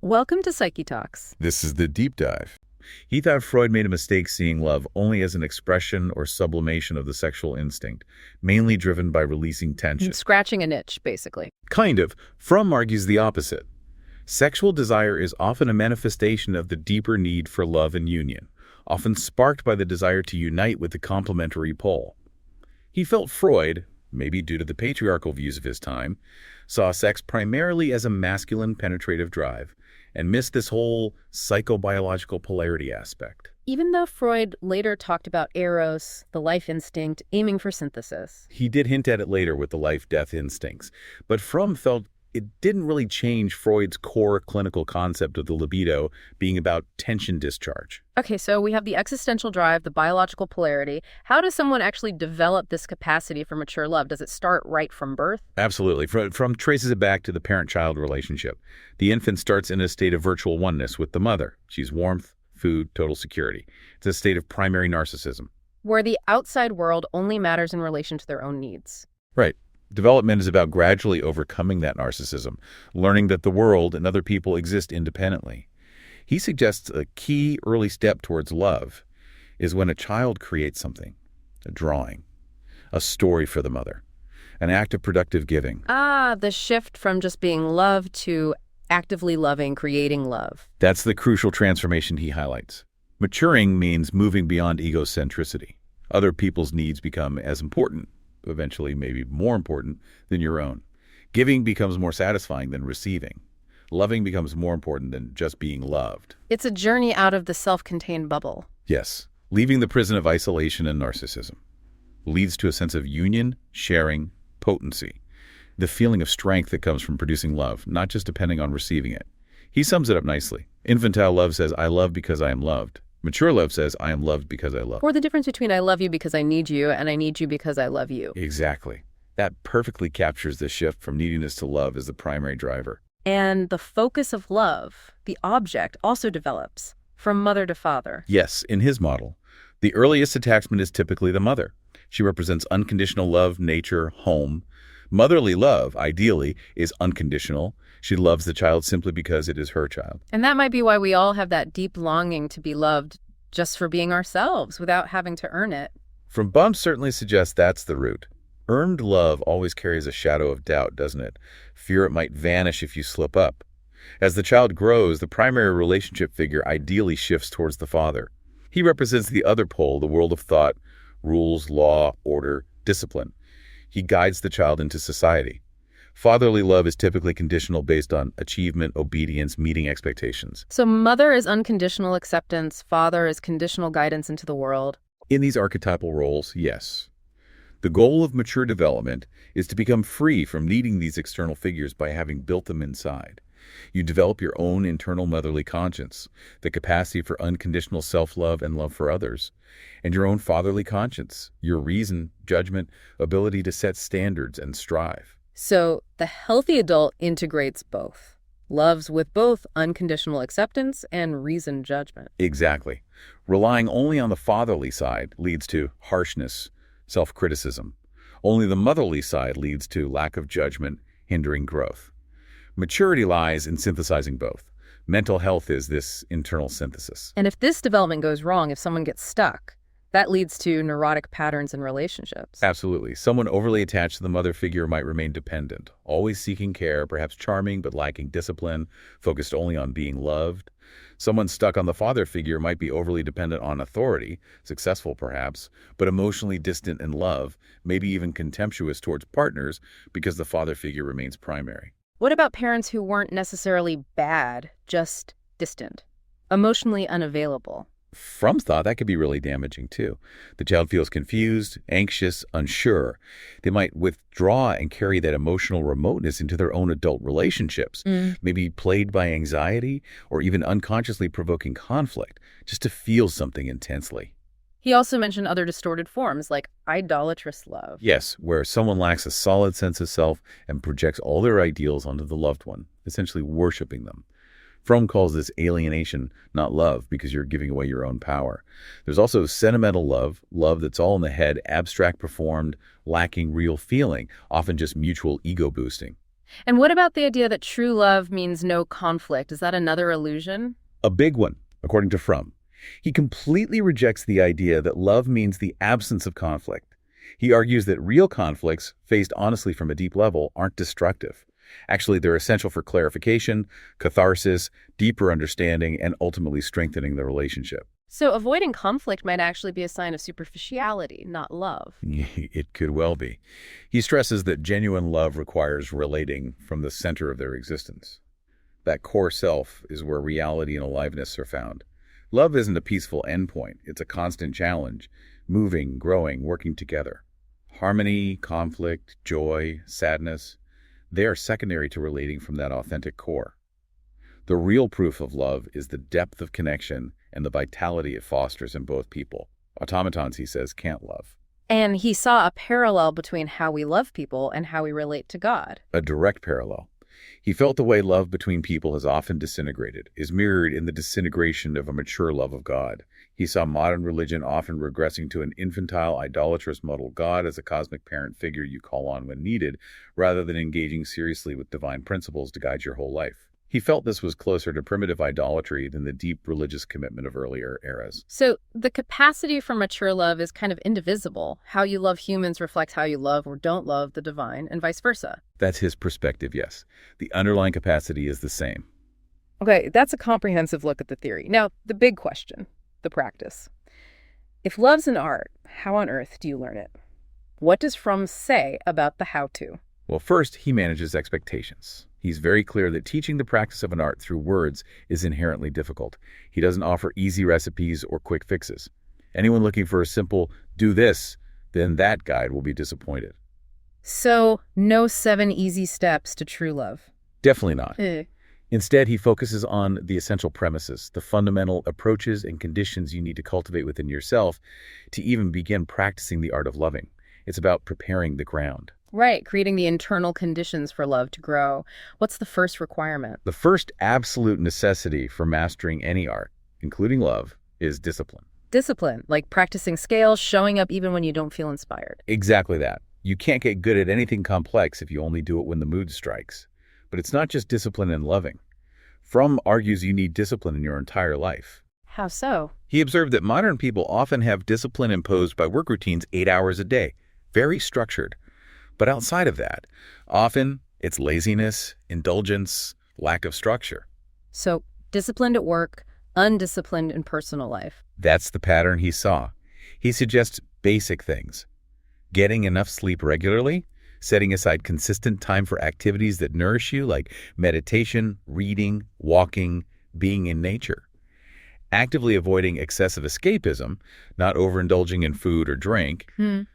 Welcome to Psyche Talks. This is the deep dive. He thought Freud made a mistake seeing love only as an expression or sublimation of the sexual instinct, mainly driven by releasing tension. Scratching a niche, basically. Kind of. Fromm argues the opposite. Sexual desire is often a manifestation of the deeper need for love and union, often sparked by the desire to unite with the complementary pole. He felt Freud, maybe due to the patriarchal views of his time, saw sex primarily as a masculine penetrative drive, and missed this whole psychobiological polarity aspect. Even though Freud later talked about eros, the life instinct, aiming for synthesis. He did hint at it later with the life-death instincts, but Fromm felt it didn't really change Freud's core clinical concept of the libido being about tension discharge. Okay, so we have the existential drive, the biological polarity. How does someone actually develop this capacity for mature love? Does it start right from birth? Absolutely. Fromm traces it back to the parent-child relationship. The infant starts in a state of virtual oneness with the mother. She's warmth, food, total security. It's a state of primary narcissism. Where the outside world only matters in relation to their own needs. Right. Development is about gradually overcoming that narcissism, learning that the world and other people exist independently. He suggests a key early step towards love is when a child creates something, a drawing, a story for the mother, an act of productive giving. The shift from just being loved to actively loving, creating love. That's the crucial transformation he highlights. Maturing means moving beyond egocentricity. Other people's needs become as important, eventually maybe more important, than your own. Giving becomes more satisfying than receiving. Loving becomes more important than just being loved. It's a journey out of the self-contained bubble. Yes, leaving the prison of isolation and narcissism leads to a sense of union, sharing, potency, the feeling of strength that comes from producing love, not just depending on receiving it. He sums it up nicely. Infantile love says, I love because I am loved. Mature love says, I am loved because I love. Or the difference between I love you because I need you and I need you because I love you. Exactly. That perfectly captures the shift from neediness to love as the primary driver. And the focus of love, the object, also develops from mother to father. Yes, in his model, the earliest attachment is typically the mother. She represents unconditional love, nature, home. Motherly love, ideally, is unconditional. She loves the child simply because it is her child. And that might be why we all have that deep longing to be loved just for being ourselves without having to earn it. Fromm certainly suggests that's the root. Earned love always carries a shadow of doubt, doesn't it? Fear it might vanish if you slip up. As the child grows, the primary relationship figure ideally shifts towards the father. He represents the other pole, the world of thought, rules, law, order, discipline. He guides the child into society. Fatherly love is typically conditional based on achievement, obedience, meeting expectations. So mother is unconditional acceptance, father is conditional guidance into the world. In these archetypal roles, yes. The goal of mature development is to become free from needing these external figures by having built them inside. You develop your own internal motherly conscience, the capacity for unconditional self-love and love for others, and your own fatherly conscience, your reason, judgment, ability to set standards and strive. So the healthy adult integrates both, loves with both unconditional acceptance and reasoned judgment. Exactly. Relying only on the fatherly side leads to harshness, self-criticism. Only the motherly side leads to lack of judgment, hindering growth. Maturity lies in synthesizing both. Mental health is this internal synthesis. And if this development goes wrong, if someone gets stuck, that leads to neurotic patterns in relationships. Absolutely. Someone overly attached to the mother figure might remain dependent, always seeking care, perhaps charming but lacking discipline, focused only on being loved. Someone stuck on the father figure might be overly dependent on authority, successful perhaps, but emotionally distant in love, maybe even contemptuous towards partners because the father figure remains primary. What about parents who weren't necessarily bad, just distant, emotionally unavailable? Fromm thought that could be really damaging too. The child feels confused, anxious, unsure. They might withdraw and carry that emotional remoteness into their own adult relationships, maybe plagued by anxiety or even unconsciously provoking conflict, just to feel something intensely. He also mentioned other distorted forms like idolatrous love. Yes, where someone lacks a solid sense of self and projects all their ideals onto the loved one, essentially worshiping them. Fromm calls this alienation, not love, because you're giving away your own power. There's also sentimental love, love that's all in the head, abstract performed, lacking real feeling, often just mutual ego boosting. And what about the idea that true love means no conflict? Is that another illusion? A big one, according to Fromm. He completely rejects the idea that love means the absence of conflict. He argues that real conflicts, faced honestly from a deep level, aren't destructive. Actually, they're essential for clarification, catharsis, deeper understanding, and ultimately strengthening the relationship. So avoiding conflict might actually be a sign of superficiality, not love. It could well be. He stresses that genuine love requires relating from the center of their existence. That core self is where reality and aliveness are found. Love isn't a peaceful endpoint. It's a constant challenge, moving, growing, working together. Harmony, conflict, joy, sadness, they are secondary to relating from that authentic core. The real proof of love is the depth of connection and the vitality it fosters in both people. Automatons, he says, can't love. And he saw a parallel between how we love people and how we relate to God. A direct parallel. He felt the way love between people has often disintegrated is mirrored in the disintegration of a mature love of God. He saw modern religion often regressing to an infantile, idolatrous model God as a cosmic parent figure you call on when needed, rather than engaging seriously with divine principles to guide your whole life. He felt this was closer to primitive idolatry than the deep religious commitment of earlier eras. So the capacity for mature love is kind of indivisible. How you love humans reflects how you love or don't love the divine, and vice versa. That's his perspective, yes. The underlying capacity is the same. Okay, that's a comprehensive look at the theory. Now, the big question, the practice. If love's an art, how on earth do you learn it? What does Fromm say about the how-to? Well, first, he manages expectations. He's very clear that teaching the practice of an art through words is inherently difficult. He doesn't offer easy recipes or quick fixes. Anyone looking for a simple, do this, then that guide will be disappointed. So, no 7 easy steps to true love. Definitely not. Eh. Instead, he focuses on the essential premises, the fundamental approaches and conditions you need to cultivate within yourself to even begin practicing the art of loving. It's about preparing the ground. Right, creating the internal conditions for love to grow. What's the first requirement? The first absolute necessity for mastering any art, including love, is discipline. Discipline, like practicing scales, showing up even when you don't feel inspired. Exactly that. You can't get good at anything complex if you only do it when the mood strikes. But it's not just discipline in loving. Fromm argues you need discipline in your entire life. How so? He observed that modern people often have discipline imposed by work routines 8 hours a day, very structured. But outside of that, often it's laziness, indulgence, lack of structure. So, disciplined at work, undisciplined in personal life. That's the pattern he saw. He suggests basic things. Getting enough sleep regularly, setting aside consistent time for activities that nourish you like meditation, reading, walking, being in nature. Actively avoiding excessive escapism, not overindulging in food or drink.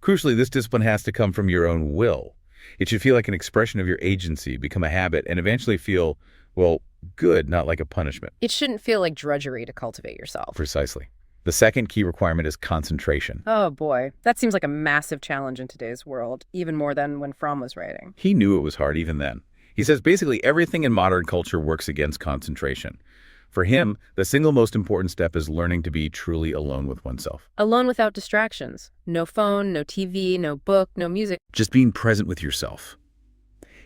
Crucially, this discipline has to come from your own will. It should feel like an expression of your agency, become a habit, and eventually feel, well, good, not like a punishment. It shouldn't feel like drudgery to cultivate yourself. Precisely. The second key requirement is concentration. Oh boy, that seems like a massive challenge in today's world, even more than when Fromm was writing. He knew it was hard even then. He says basically everything in modern culture works against concentration. For him, the single most important step is learning to be truly alone with oneself. Alone without distractions. No phone, no TV, no book, no music. Just being present with yourself.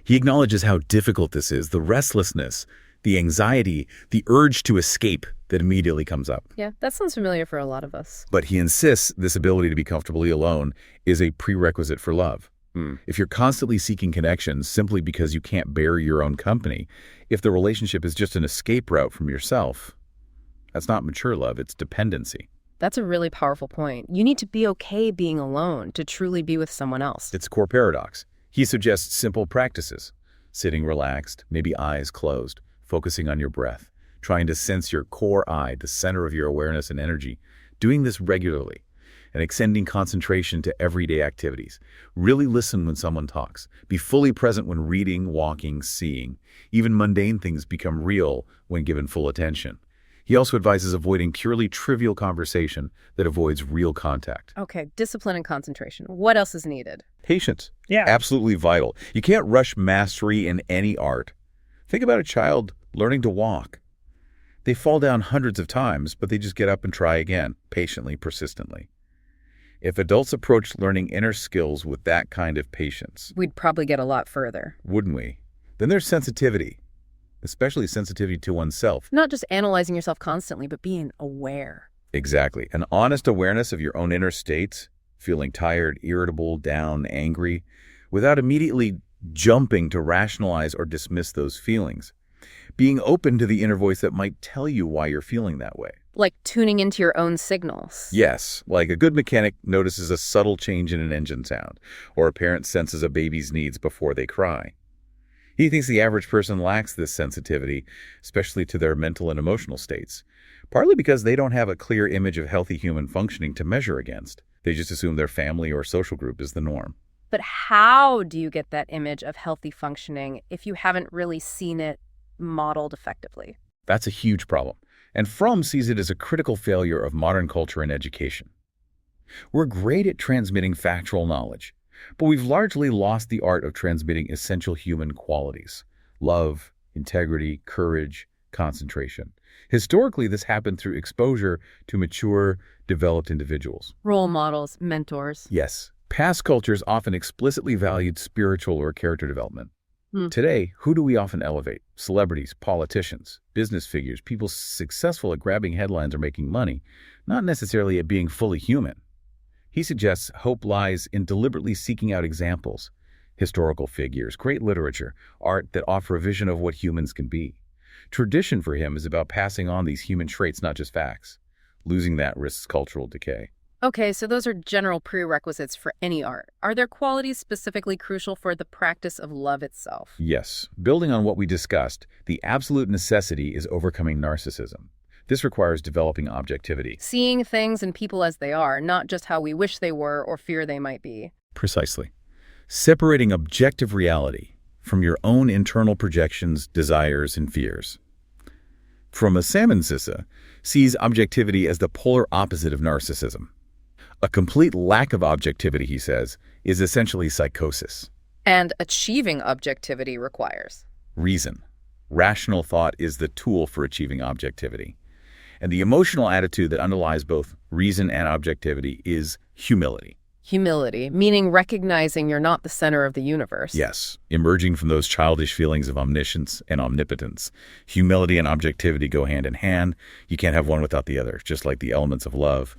He acknowledges how difficult this is, the restlessness, the anxiety, the urge to escape that immediately comes up. Yeah, that sounds familiar for a lot of us. But he insists this ability to be comfortably alone is a prerequisite for love. If you're constantly seeking connections simply because you can't bear your own company, if the relationship is just an escape route from yourself, that's not mature love, it's dependency. That's a really powerful point. You need to be okay being alone to truly be with someone else. It's a core paradox. He suggests simple practices. Sitting relaxed, maybe eyes closed, focusing on your breath, trying to sense your core eye, the center of your awareness and energy, doing this regularly, and extending concentration to everyday activities. Really listen when someone talks. Be fully present when reading, walking, seeing. Even mundane things become real when given full attention. He also advises avoiding purely trivial conversation that avoids real contact. Okay, discipline and concentration. What else is needed? Patience. Yeah. Absolutely vital. You can't rush mastery in any art. Think about a child learning to walk. They fall down hundreds of times, but they just get up and try again, patiently, persistently. If adults approached learning inner skills with that kind of patience, We'd probably get a lot further. wouldn't we? Then there's sensitivity, especially sensitivity to oneself. Not just analyzing yourself constantly, but being aware. Exactly. An honest awareness of your own inner states, feeling tired, irritable, down, angry, without immediately jumping to rationalize or dismiss those feelings. Being open to the inner voice that might tell you why you're feeling that way. Like tuning into your own signals. Yes, like a good mechanic notices a subtle change in an engine sound, or a parent senses a baby's needs before they cry. He thinks the average person lacks this sensitivity, especially to their mental and emotional states, partly because they don't have a clear image of healthy human functioning to measure against. They just assume their family or social group is the norm. But how do you get that image of healthy functioning if you haven't really seen it modeled effectively? That's a huge problem, and Fromm sees it as a critical failure of modern culture and education. We're great at transmitting factual knowledge, but we've largely lost the art of transmitting essential human qualities: love, integrity, courage, concentration. Historically, this happened through exposure to mature, developed individuals. Role models, mentors. Yes, past cultures often explicitly valued spiritual or character development. Today, who do we often elevate? Celebrities, politicians, business figures, people successful at grabbing headlines or making money, not necessarily at being fully human. He suggests hope lies in deliberately seeking out examples, historical figures, great literature, art that offer a vision of what humans can be. Tradition for him is about passing on these human traits, not just facts. Losing that risks cultural decay. Okay, so those are general prerequisites for any art. Are there qualities specifically crucial for the practice of love itself? Yes. Building on what we discussed, the absolute necessity is overcoming narcissism. This requires developing objectivity. Seeing things and people as they are, not just how we wish they were or fear they might be. Precisely. Separating objective reality from your own internal projections, desires, and fears. From a Salmon Sissa sees objectivity as the polar opposite of narcissism. A complete lack of objectivity, he says, is essentially psychosis. And achieving objectivity requires Reason. Rational thought is the tool for achieving objectivity. And the emotional attitude that underlies both reason and objectivity is humility. humility, meaning recognizing you're not the center of the universe. Yes, emerging from those childish feelings of omniscience and omnipotence. Humility and objectivity go hand in hand. You can't have one without the other, just like the elements of love.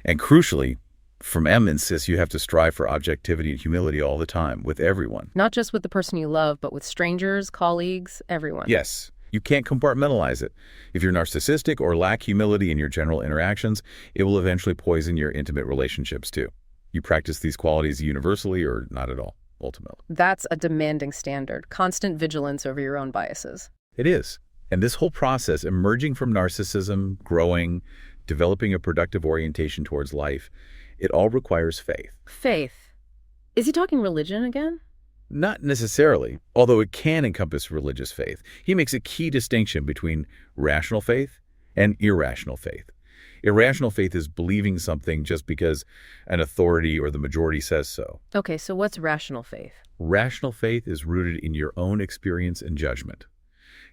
And crucially, from M insists you have to strive for objectivity and humility all the time, with everyone. Not just with the person you love, but with strangers, colleagues, everyone. Yes, you can't compartmentalize it. If you're narcissistic or lack humility in your general interactions, it will eventually poison your intimate relationships too. You practice these qualities universally or not at all, ultimately. That's a demanding standard, constant vigilance over your own biases. It is. And this whole process, emerging from narcissism, growing, developing a productive orientation towards life, it all requires faith. Faith. Is he talking religion again? Not necessarily, although it can encompass religious faith. He makes a key distinction between rational faith and irrational faith. Irrational faith is believing something just because an authority or the majority says so. Okay, so what's rational faith? Rational faith is rooted in your own experience and judgment.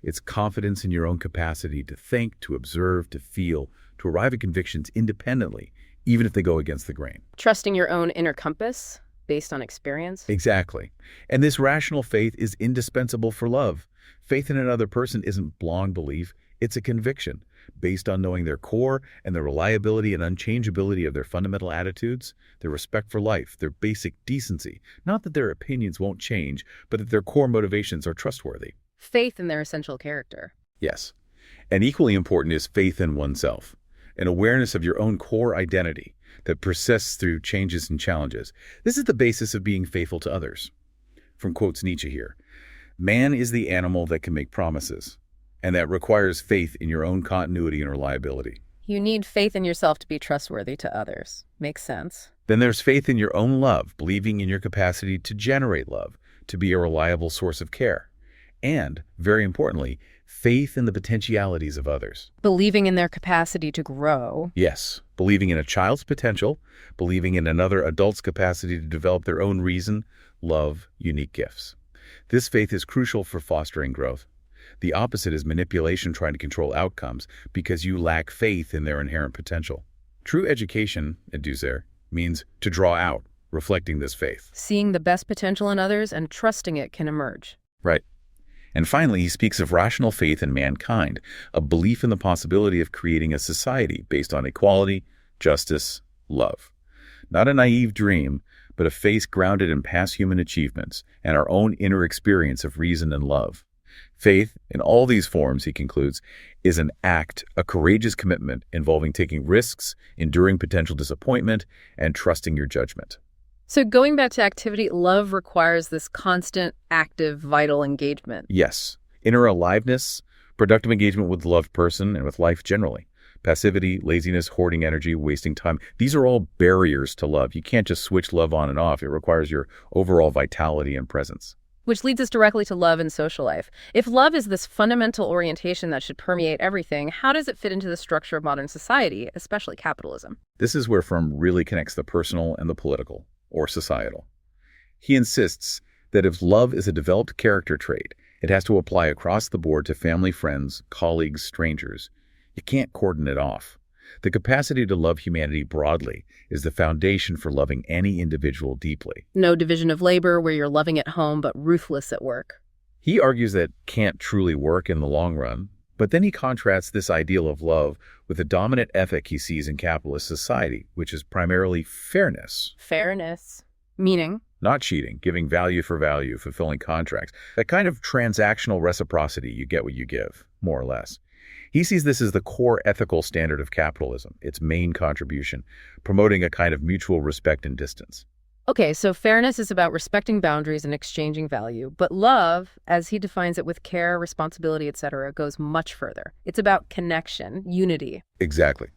It's confidence in your own capacity to think, to observe, to feel, to arrive at convictions independently, even if they go against the grain. Trusting your own inner compass based on experience? Exactly. And this rational faith is indispensable for love. Faith in another person isn't blind belief, it's a conviction based on knowing their core and the reliability and unchangeability of their fundamental attitudes, their respect for life, their basic decency. Not that their opinions won't change, but that their core motivations are trustworthy. Faith in their essential character. Yes. And equally important is faith in oneself, an awareness of your own core identity that persists through changes and challenges. This is the basis of being faithful to others. From quotes Nietzsche here, man is the animal that can make promises, and that requires faith in your own continuity and reliability. You need faith in yourself to be trustworthy to others. Makes sense. Then there's faith in your own love, believing in your capacity to generate love, to be a reliable source of care. And, very importantly, faith in the potentialities of others. Believing in their capacity to grow. Yes, believing in a child's potential, believing in another adult's capacity to develop their own reason, love, unique gifts. This faith is crucial for fostering growth. The opposite is manipulation trying to control outcomes because you lack faith in their inherent potential. True education, at Dusser, means to draw out, reflecting this faith. Seeing the best potential in others and trusting it can emerge. Right. And finally, he speaks of rational faith in mankind, a belief in the possibility of creating a society based on equality, justice, love. Not a naive dream, but a faith grounded in past human achievements and our own inner experience of reason and love. Faith, in all these forms, he concludes, is an act, a courageous commitment involving taking risks, enduring potential disappointment, and trusting your judgment. So going back to activity, love requires this constant, active, vital engagement. Yes, inner aliveness, productive engagement with the loved person and with life generally. Passivity, laziness, hoarding energy, wasting time, these are all barriers to love. You can't just switch love on and off. It requires your overall vitality and presence. Which leads us directly to love and social life. If love is this fundamental orientation that should permeate everything, how does it fit into the structure of modern society, especially capitalism? This is where Fromm really connects the personal and the political, or societal. He insists that if love is a developed character trait, it has to apply across the board to family, friends, colleagues, strangers. You can't cordon it off. The capacity to love humanity broadly is the foundation for loving any individual deeply. No division of labor where you're loving at home but ruthless at work. He argues that can't truly work in the long run, but then he contrasts this ideal of love with the dominant ethic he sees in capitalist society, which is primarily fairness. Fairness. Meaning? Not cheating, giving value for value, fulfilling contracts. That kind of transactional reciprocity, you get what you give, more or less. He sees this as the core ethical standard of capitalism, its main contribution, promoting a kind of mutual respect and distance. Okay, so fairness is about respecting boundaries and exchanging value, but love, as he defines it with care, responsibility, etc., goes much further. It's about connection, unity. Exactly.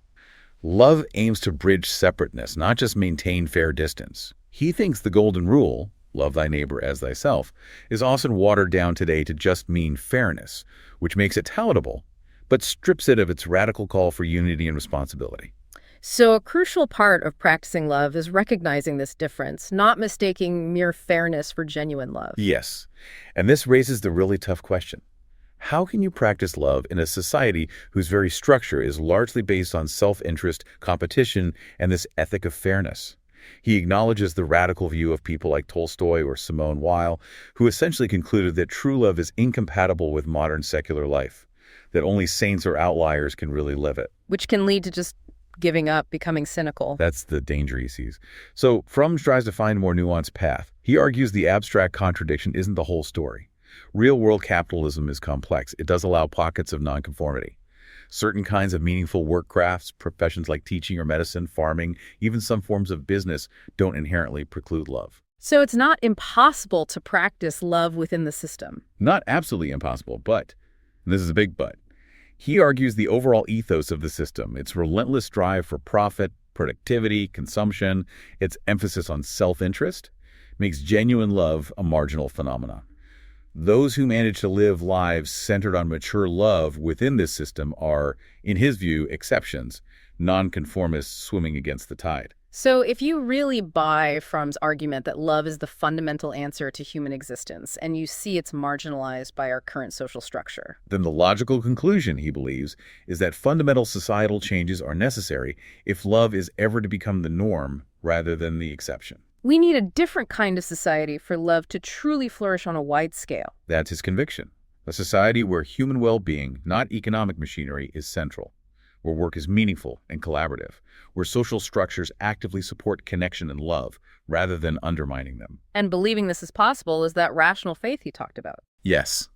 Love aims to bridge separateness, not just maintain fair distance. He thinks the golden rule, love thy neighbor as thyself, is often watered down today to just mean fairness, which makes it palatable, but strips it of its radical call for unity and responsibility. So a crucial part of practicing love is recognizing this difference, not mistaking mere fairness for genuine love. Yes, and this raises the really tough question. How can you practice love in a society whose very structure is largely based on self-interest, competition, and this ethic of fairness? He acknowledges the radical view of people like Tolstoy or Simone Weil, who essentially concluded that true love is incompatible with modern secular life, that only saints or outliers can really live it. Which can lead to just giving up, becoming cynical. That's the danger he sees. So Fromm tries to find a more nuanced path. He argues the abstract contradiction isn't the whole story. Real-world capitalism is complex. It does allow pockets of nonconformity. Certain kinds of meaningful work crafts, professions like teaching or medicine, farming, even some forms of business don't inherently preclude love. So it's not impossible to practice love within the system. Not absolutely impossible, but, and this is a big but, he argues the overall ethos of the system, its relentless drive for profit, productivity, consumption, its emphasis on self-interest, makes genuine love a marginal phenomenon. Those who manage to live lives centered on mature love within this system are, in his view, exceptions, nonconformists swimming against the tide. So if you really buy Fromm's argument that love is the fundamental answer to human existence, and you see it's marginalized by our current social structure, then the logical conclusion, he believes, is that fundamental societal changes are necessary if love is ever to become the norm rather than the exception. We need a different kind of society for love to truly flourish on a wide scale. That's his conviction. A society where human well-being, not economic machinery, is central, where work is meaningful and collaborative, where social structures actively support connection and love rather than undermining them. And believing this is possible is that rational faith he talked about. Yes.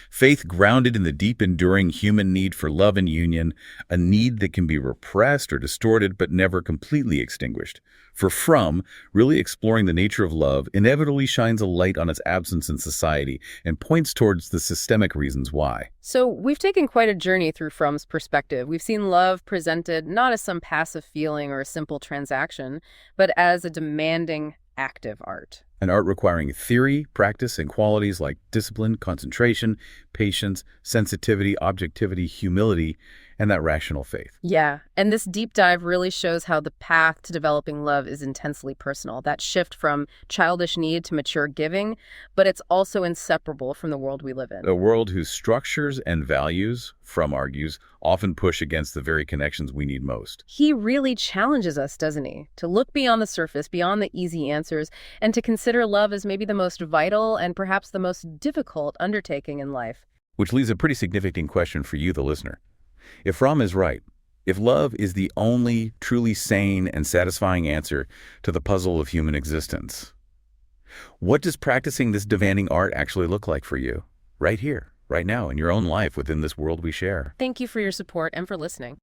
Faith grounded in the deep, enduring human need for love and union, a need that can be repressed or distorted but never completely extinguished. For Fromm, really exploring the nature of love inevitably shines a light on its absence in society and points towards the systemic reasons why. So we've taken quite a journey through Fromm's perspective. We've seen love presented not as some passive feeling or a simple transaction, but as a demanding, active art. An art requiring theory, practice, and qualities like discipline, concentration, patience, sensitivity, objectivity, humility, and that rational faith. Yeah, and this deep dive really shows how the path to developing love is intensely personal. That shift from childish need to mature giving, but it's also inseparable from the world we live in. A world whose structures and values, Fromm argues, often push against the very connections we need most. He really challenges us, doesn't he? To look beyond the surface, beyond the easy answers, and to consider consider love as maybe the most vital and perhaps the most difficult undertaking in life. Which leaves a pretty significant question for you, the listener. If Fromm is right, if love is the only truly sane and satisfying answer to the puzzle of human existence, what does practicing this demanding art actually look like for you? Right here, right now, in your own life, within this world we share. Thank you for your support and for listening.